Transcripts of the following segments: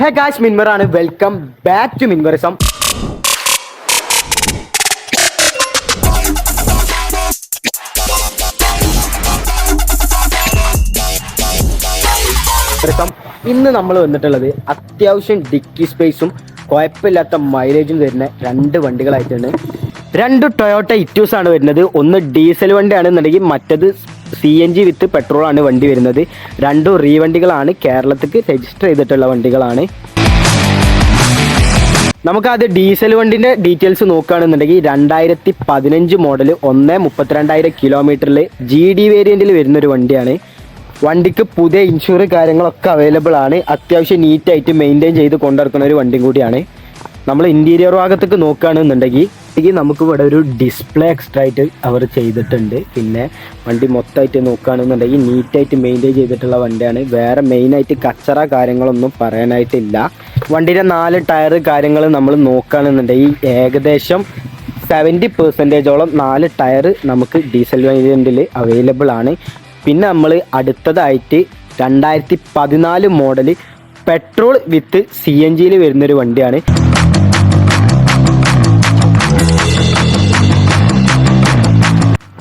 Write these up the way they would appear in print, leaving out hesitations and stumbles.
ഹേ guys, മിൻവറാണ്. Welcome back to മിൻവറിസം. ഇന്ന് നമ്മൾ വന്നിട്ടുള്ളത് അത്യാവശ്യം ഡിക്കി സ്പേസും കുഴപ്പമില്ലാത്ത മൈലേജും തരുന്ന രണ്ട് വണ്ടികളായിട്ടാണ്. രണ്ട് ടൊയോട്ട ഇറ്റ്യൂസ് ആണ് വരുന്നത്. ഒന്ന് ഡീസൽ വണ്ടിയാണെന്നുണ്ടെങ്കിൽ മറ്റത് CNG വിത്ത് പെട്രോൾ ആണ് വണ്ടി വരുന്നത്. രണ്ടും റീവണ്ടികളാണ്, കേരളത്തിക്ക് രജിസ്റ്റർ ചെയ്തിട്ടുള്ള വണ്ടികളാണ്. നമുക്കത് ഡീസൽ വണ്ടിൻ്റെ ഡീറ്റെയിൽസ് നോക്കുകയാണെന്നുണ്ടെങ്കിൽ 2015 മോഡൽ 1,32,000 കിലോമീറ്ററിൽ GD വേരിയൻറ്റിൽ വരുന്നൊരു വണ്ടിയാണ്. വണ്ടിക്ക് പുതിയ ഇൻഷുർ കാര്യങ്ങളൊക്കെ അവൈലബിൾ ആണ്. അത്യാവശ്യം നീറ്റായിട്ട് മെയിൻറ്റെയിൻ ചെയ്ത് കൊണ്ടിറക്കുന്ന ഒരു വണ്ടിയും കൂടിയാണ്. നമ്മൾ ഇൻറ്റീരിയർ ഭാഗത്തേക്ക് നോക്കുകയാണെന്നുണ്ടെങ്കിൽ നമുക്ക് ഇവിടെ ഒരു ഡിസ്പ്ലേ എക്സ്ട്രാ ആയിട്ട് അവർ ചെയ്തിട്ടുണ്ട്. പിന്നെ വണ്ടി മൊത്തമായിട്ട് നോക്കുകയാണെന്നുണ്ടെങ്കിൽ നീറ്റായിട്ട് മെയിൻറ്റെയിൻ ചെയ്തിട്ടുള്ള വണ്ടിയാണ്. വേറെ മെയിനായിട്ട് കച്ചറ കാര്യങ്ങളൊന്നും പറയാനായിട്ടില്ല. വണ്ടിയുടെ 4 ടയർ കാര്യങ്ങൾ നമ്മൾ നോക്കുകയാണെന്നുണ്ടെങ്കിൽ ഏകദേശം 70% 4 ടയർ നമുക്ക് ഡീസൽ വേരിയൻറ്റിൽ അവൈലബിൾ ആണ്. പിന്നെ നമ്മൾ അടുത്തതായിട്ട് 2014 മോഡൽ പെട്രോൾ വിത്ത് CNGയിൽ വരുന്നൊരു വണ്ടിയാണ്.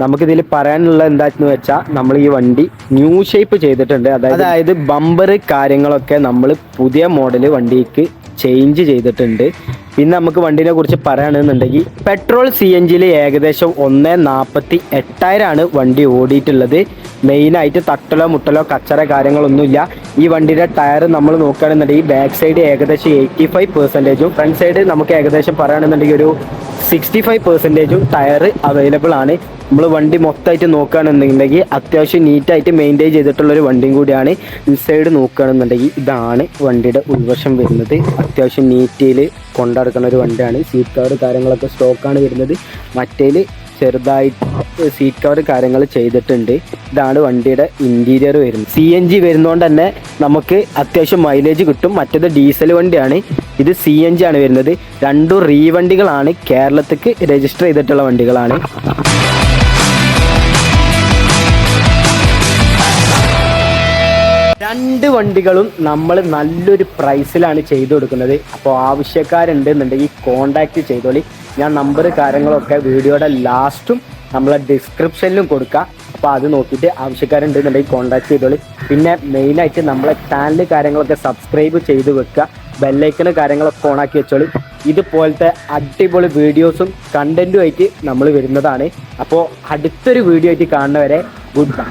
നമുക്കിതിൽ പറയാനുള്ളത് എന്താണെന്ന് വെച്ചാൽ നമ്മൾ ഈ വണ്ടി ന്യൂ ഷേപ്പ് ചെയ്തിട്ടുണ്ട്. അതായത് ബമ്പർ കാര്യങ്ങളൊക്കെ നമ്മൾ പുതിയ മോഡൽ വണ്ടിക്ക് ചേഞ്ച് ചെയ്തിട്ടുണ്ട്. പിന്നെ നമുക്ക് വണ്ടിനെ കുറിച്ച് പറയുകയാണെന്നുണ്ടെങ്കിൽ പെട്രോൾ CNGയിൽ ഏകദേശം 1,48,000 വണ്ടി ഓടിയിട്ടുള്ളത്. മെയിനായിട്ട് തട്ടലോ മുട്ടലോ കച്ചറ കാര്യങ്ങളൊന്നുമില്ല. ഈ വണ്ടിയുടെ ടയർ നമ്മൾ നോക്കുകയാണെന്നുണ്ടെങ്കിൽ ബാക്ക് സൈഡ് ഏകദേശം 85%, ഫ്രണ്ട് സൈഡ് നമുക്ക് ഏകദേശം പറയുകയാണെന്നുണ്ടെങ്കിൽ ഒരു 65% ടയർ അവൈലബിൾ ആണ്. നമ്മൾ വണ്ടി മൊത്തമായിട്ട് നോക്കുകയാണെന്നുണ്ടെങ്കിൽ അത്യാവശ്യം നീറ്റായിട്ട് മെയിൻറ്റെയിൻ ചെയ്തിട്ടുള്ളൊരു വണ്ടിയും കൂടിയാണ്. ഇൻസൈഡ് നോക്കുകയാണെന്നുണ്ടെങ്കിൽ ഇതാണ് വണ്ടിയുടെ ഉൾവശം വരുന്നത്. അത്യാവശ്യം നീറ്റിൽ കൊണ്ടുനടക്കുന്ന ഒരു വണ്ടിയാണ്. സീറ്റ് കവർ കാര്യങ്ങളൊക്കെ സ്റ്റോക്കാണ് വരുന്നത്. മറ്റേൽ ചെറുതായിട്ട് സീറ്റ് കവർ കാര്യങ്ങൾ ചെയ്തിട്ടുണ്ട്. ഇതാണ് വണ്ടിയുടെ ഇൻറ്റീരിയർ വരുന്നത്. CNG വരുന്നതുകൊണ്ട് തന്നെ നമുക്ക് അത്യാവശ്യം മൈലേജ് കിട്ടും. മറ്റേത് ഡീസൽ വണ്ടിയാണ്, ഇത് CNG ആണ് വരുന്നത്. രണ്ടും റീവണ്ടികളാണ്, കേരളത്തിക്ക് രജിസ്റ്റർ ചെയ്തിട്ടുള്ള വണ്ടികളാണ്. രണ്ട് വണ്ടികളും നമ്മൾ നല്ലൊരു പ്രൈസിലാണ് ചെയ്തു കൊടുക്കുന്നത്. അപ്പോൾ ആവശ്യക്കാരുണ്ടെന്നുണ്ടെങ്കിൽ കോണ്ടാക്ട് ചെയ്തോളി. ഞാൻ നമ്പർ കാര്യങ്ങളൊക്കെ വീഡിയോയുടെ ലാസ്റ്റും നമ്മളെ ഡിസ്ക്രിപ്ഷനിലും കൊടുക്കാം. അപ്പോൾ അത് നോക്കിയിട്ട് ആവശ്യക്കാരുണ്ടെന്നുണ്ടെങ്കിൽ കോണ്ടാക്ട് ചെയ്തോളി. പിന്നെ മെയിനായിട്ട് നമ്മളെ ചാനൽ കാര്യങ്ങളൊക്കെ സബ്സ്ക്രൈബ് ചെയ്ത് വെക്കുക. ബെല്ലൈക്കണ് കാര്യങ്ങളൊക്കെ ഓണാക്കി വെച്ചോളി. ഇതുപോലത്തെ അടിപൊളി വീഡിയോസും കണ്ടൻറ്റുമായിട്ട് നമ്മൾ വരുന്നതാണ്. അപ്പോൾ അടുത്തൊരു വീഡിയോ ആയിട്ട് കാണുന്നവരെ ഗുഡ് ബൈ.